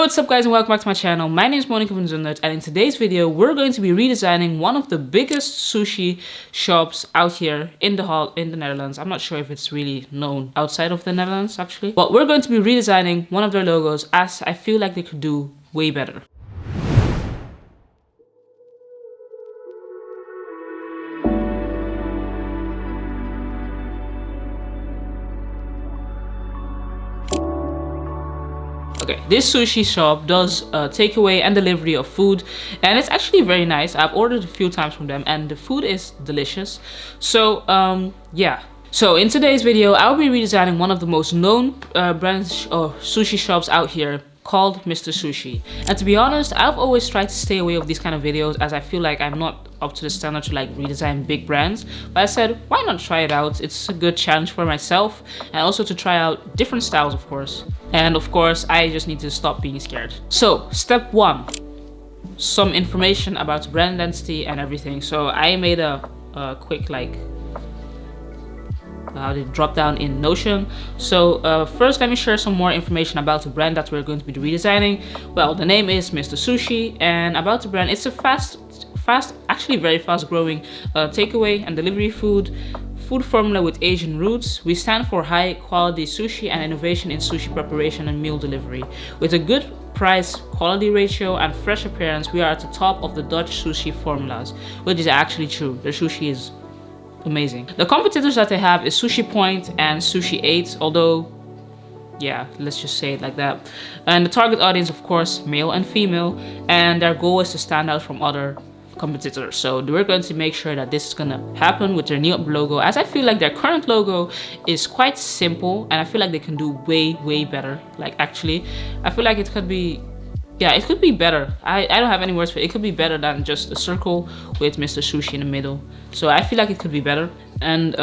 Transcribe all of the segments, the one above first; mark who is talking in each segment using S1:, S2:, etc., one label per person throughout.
S1: Yo, what's up guys and welcome back to my channel. My name is Monica van Zundert and in today's video we're going to be redesigning one of the biggest sushi shops out here in the Netherlands. I'm not sure if it's really known outside of the Netherlands actually. But we're going to be redesigning one of their logos as I feel like they could do way better. Okay, this sushi shop does takeaway and delivery of food, and it's actually very nice. I've ordered a few times from them and the food is delicious. So yeah. So in today's video, I'll be redesigning one of the most known brands or sushi shops out here called Mr. Sushi. And to be honest, I've always tried to stay away from these kind of videos as I feel like I'm not up to the standard to like redesign big brands. But I said, why not try it out? It's a good challenge for myself and also to try out different styles, of course. And of course, I just need to stop being scared. So step one, some information about brand identity and everything. So I made a quick like drop down in Notion. So first let me share some more information about the brand that we're going to be redesigning. Well, the name is Mr. Sushi, and about the brand, it's a actually very fast growing takeaway and delivery food formula with Asian roots. We stand for high quality sushi and innovation in sushi preparation and meal delivery. With a good price quality ratio and fresh appearance, we are at the top of the Dutch sushi formulas, which is actually true. Their sushi is amazing. The competitors that they have is Sushi Point and Sushi 8, although yeah, let's just say it like that. And the target audience, of course, male and female, and their goal is to stand out from other competitors. So we're going to make sure that this is gonna happen with their new logo, as I feel like their current logo is quite simple and I feel like they can do way better. Like actually, I feel like it could be, yeah, it could be better. I don't have any words for it. It could be better than just a circle with Mr. Sushi in the middle. So I feel like it could be better. And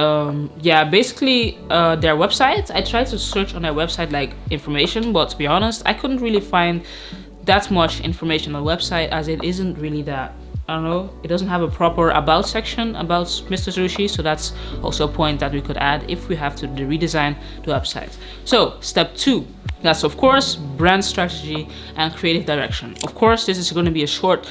S1: yeah, basically their website, I tried to search on their website like information, but to be honest, I couldn't really find that much information on the website, as it isn't really that, I don't know, it doesn't have a proper about section about Mr. Sushi. So that's also a point that we could add if we have to redesign the website. So step two, that's of course brand strategy and creative direction. Of course, this is going to be a short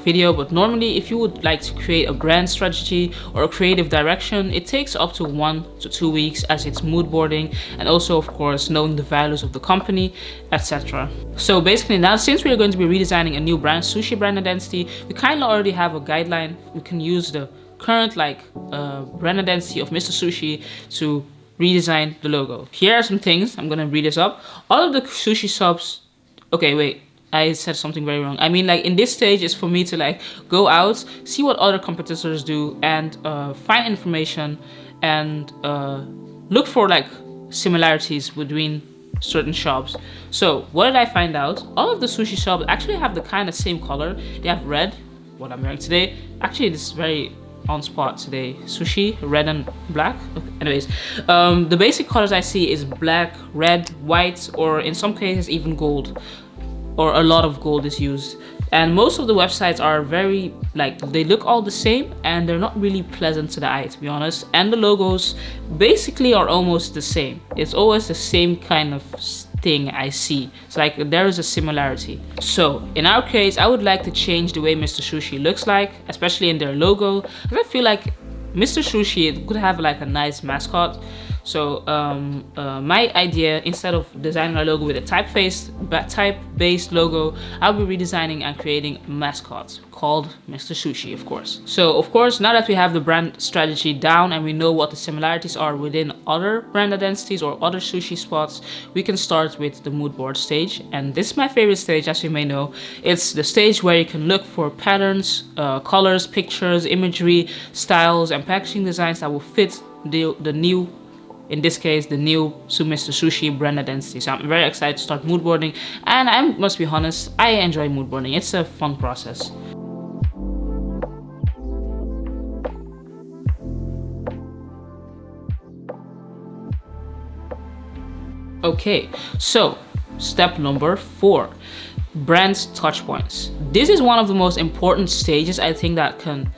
S1: video, but normally if you would like to create a brand strategy or a creative direction, it takes up to 1 to 2 weeks, as it's mood boarding and also of course knowing the values of the company, etc. So basically now, since we are going to be redesigning a new brand, sushi brand identity, we kind of already have a guideline. We can use the current like brand identity of Mr. Sushi to redesign the logo. Here are some things. I'm gonna read this up. All of the sushi shops, okay, wait, I said something very wrong. I mean, like in this stage is for me to like go out, see what other competitors do, and find information and look for like similarities between certain shops. So what did I find out? All of the sushi shops actually have the kind of same color. They have red, what I'm wearing today. Actually, this is very on spot today. Sushi, red and black. Okay. Anyways, the basic colors I see is black, red, white, or in some cases even gold, or a lot of gold is used. And most of the websites are very like, they look all the same and they're not really pleasant to the eye, to be honest. And the logos basically are almost the same. It's always the same kind of thing I see. It's like there is a similarity. So in our case, I would like to change the way Mr. Sushi looks like, especially in their logo, because I feel like Mr. Sushi could have like a nice mascot. So my idea, instead of designing a logo with a type-based logo, I'll be redesigning and creating a mascot called Mr. Sushi, of course. So of course, now that we have the brand strategy down and we know what the similarities are within other brand identities or other sushi spots, we can start with the mood board stage. And this is my favorite stage, as you may know. It's the stage where you can look for patterns, colors, pictures, imagery, styles, and packaging designs that will fit the new, in this case, the new Mr. Sushi brand identity. So I'm very excited to start mood boarding, and I must be honest, I enjoy mood boarding. It's a fun process. Okay, so step number 4, brand touch points. This is one of the most important stages I think that can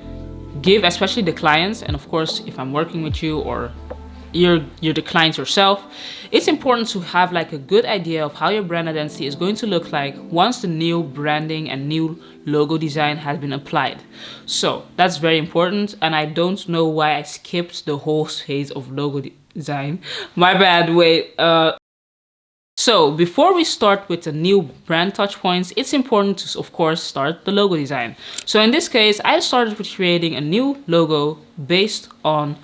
S1: give, especially the clients, and of course if I'm working with you or you're the client yourself, it's important to have like a good idea of how your brand identity is going to look like once the new branding and new logo design has been applied. So that's very important, and I don't know why I skipped the whole phase of logo design. My bad. Wait. So before we start with the new brand touchpoints, it's important to, of course, start the logo design. So in this case, I started with creating a new logo based on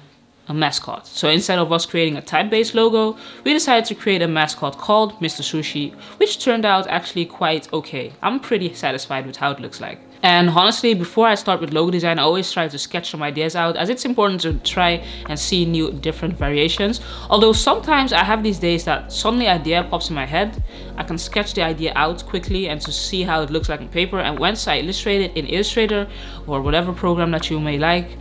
S1: a mascot. So instead of us creating a type-based logo, we decided to create a mascot called Mr. Sushi, which turned out actually quite okay. I'm pretty satisfied with how it looks like. And honestly, before I start with logo design, I always try to sketch some ideas out, as it's important to try and see new different variations. Although sometimes I have these days that suddenly an idea pops in my head, I can sketch the idea out quickly and to see how it looks like on paper, and once I illustrate it in Illustrator or whatever program that you may like,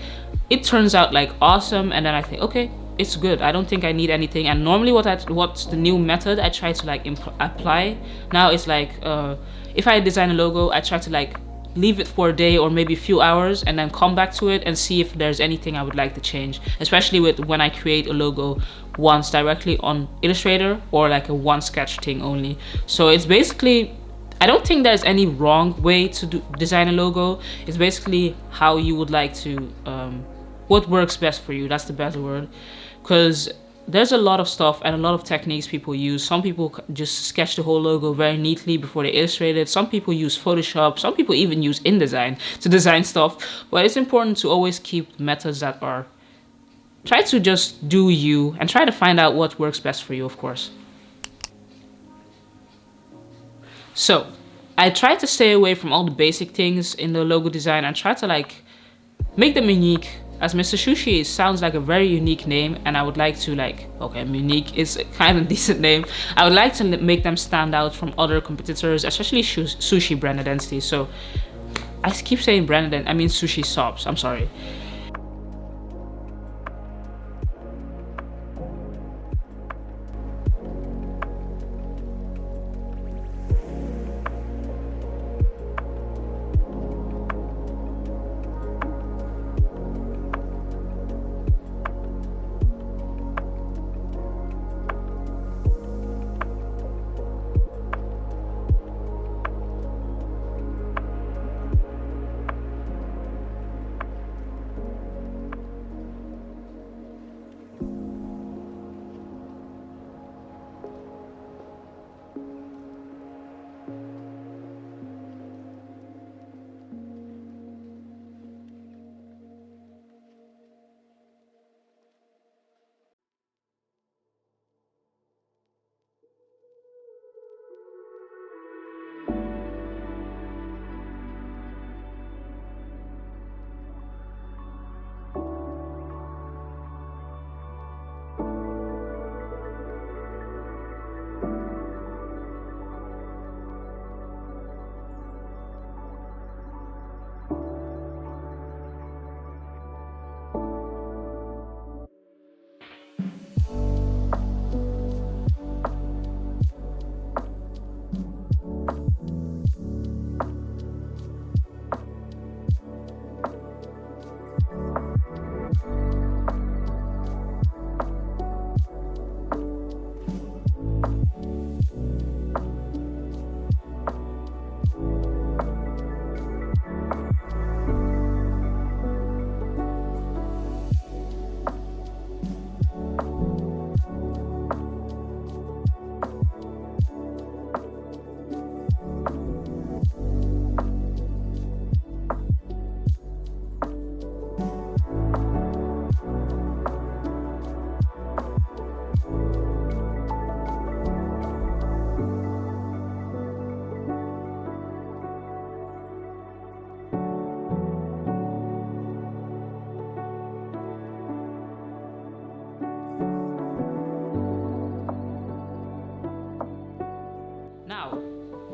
S1: it turns out like awesome, and then I think, okay, it's good. I don't think I need anything. And normally what's the new method I try to like apply now is like, if I design a logo, I try to like leave it for a day or maybe a few hours and then come back to it and see if there's anything I would like to change, especially with when I create a logo once directly on Illustrator or like a one sketch thing only. So it's basically, I don't think there's any wrong way to design a logo. It's basically how you would like to, what works best for you. That's the better word, because there's a lot of stuff and a lot of techniques people use. Some people just sketch the whole logo very neatly before they illustrate it. Some people use Photoshop. Some people even use InDesign to design stuff. But it's important to always keep methods that are, try to just do you and try to find out what works best for you, of course. So I try to stay away from all the basic things in the logo design and try to like make them unique. As Mr. Sushi sounds like a very unique name, and I would like to like, okay, unique is kind of a decent name. I would like to make them stand out from other competitors, especially sushi brand identity. So I keep saying brand identity, I mean sushi shops, I'm sorry.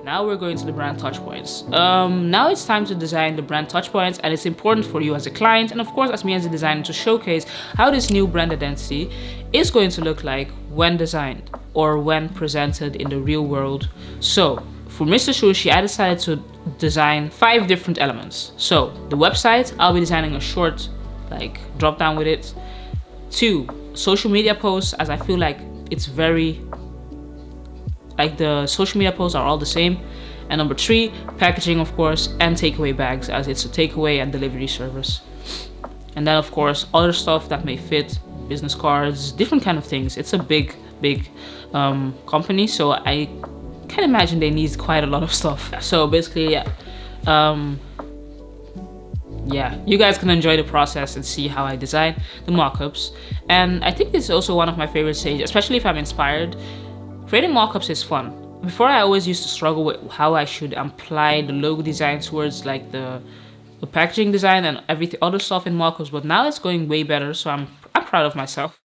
S1: Now we're going to the brand touchpoints. Now it's time to design the brand touchpoints, and it's important for you as a client and of course as me as a designer to showcase how this new brand identity is going to look like when designed or when presented in the real world. So for Mr. Sushi, I decided to design 5 different elements. So the website, I'll be designing a short like drop down with it. 2, social media posts, as I feel like it's very, like the social media posts are all the same. And number 3, packaging, of course, and takeaway bags, as it's a takeaway and delivery service. And then of course other stuff that may fit, business cards, different kind of things. It's a big company, so I can imagine they need quite a lot of stuff. So basically, yeah, you guys can enjoy the process and see how I design the mockups. And I think this is also one of my favorite stages, especially if I'm inspired. Creating mockups is fun. Before, I always used to struggle with how I should apply the logo design towards like the packaging design and everything other stuff in mockups, but now it's going way better, so I'm proud of myself.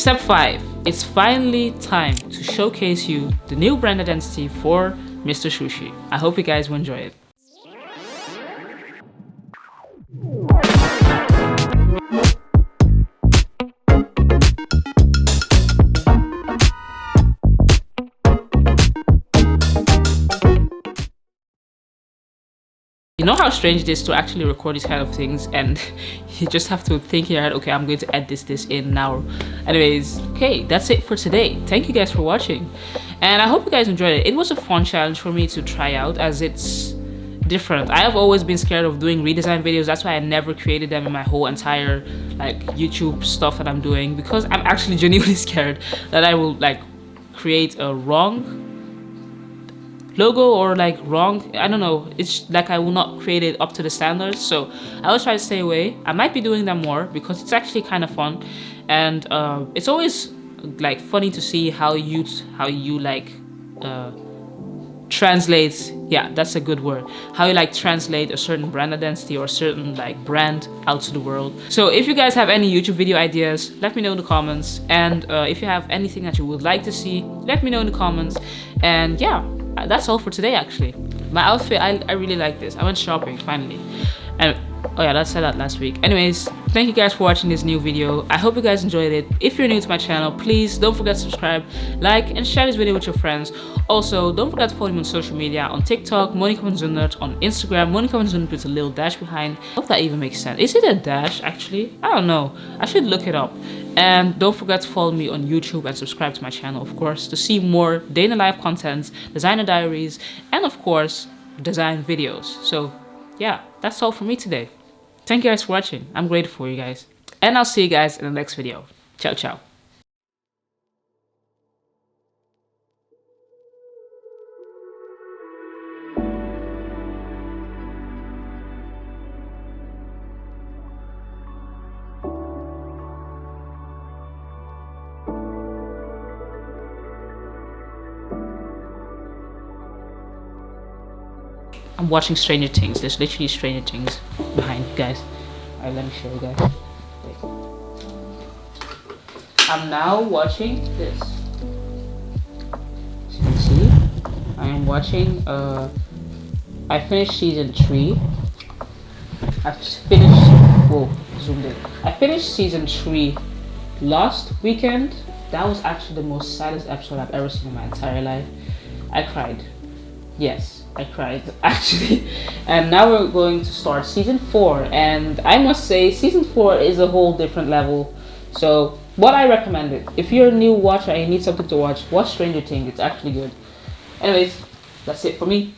S1: Step 5. It's finally time to showcase you the new brand identity for Mr. Sushi. I hope you guys will enjoy it. You know how strange it is to actually record these kind of things and you just have to think in your head, okay, I'm going to add this in now. Anyways, okay, that's it for today. Thank you guys for watching. And I hope you guys enjoyed it. It was a fun challenge for me to try out as it's different. I have always been scared of doing redesign videos. That's why I never created them in my whole entire like YouTube stuff that I'm doing, because I'm actually genuinely scared that I will like create a wrong logo or like wrong, I don't know, it's like I will not create it up to the standards. So I always try to stay away. I might be doing them more because it's actually kind of fun, and it's always like funny to see how you like translate, yeah, that's a good word, how you like translate a certain brand identity or a certain like brand out to the world. So if you guys have any YouTube video ideas, let me know in the comments, and if you have anything that you would like to see, let me know in the comments. And yeah, that's all for today. Actually, my outfit, I really like this. I went shopping finally, and oh yeah, I said that last week. Anyways, thank you guys for watching this new video. I hope you guys enjoyed it. If you're new to my channel, please don't forget to subscribe, like, and share this video with your friends. Also, don't forget to follow me on social media, on TikTok, Monica van Zundert, on Instagram, Monica van Zundert with a little dash behind. I hope that even makes sense. Is it a dash actually? I don't know. I should look it up. And don't forget to follow me on YouTube and subscribe to my channel, of course, to see more day in the life content, designer diaries, and of course, design videos. So yeah, that's all for me today. Thank you guys for watching. I'm grateful for you guys. And I'll see you guys in the next video. Ciao, ciao. I'm watching Stranger Things. There's literally Stranger Things behind, guys. Alright, let me show you guys. Wait. I'm now watching this. As you can see, I am watching. I finished season 3. I finished. Whoa, zoomed in. I finished season 3 last weekend. That was actually the most saddest episode I've ever seen in my entire life. I cried. Yes, I cried actually. And now we're going to start season 4, and I must say season 4 is a whole different level. So what I recommend it, if you're a new watcher and you need something to watch Stranger Things. It's actually good. Anyways, that's it for me.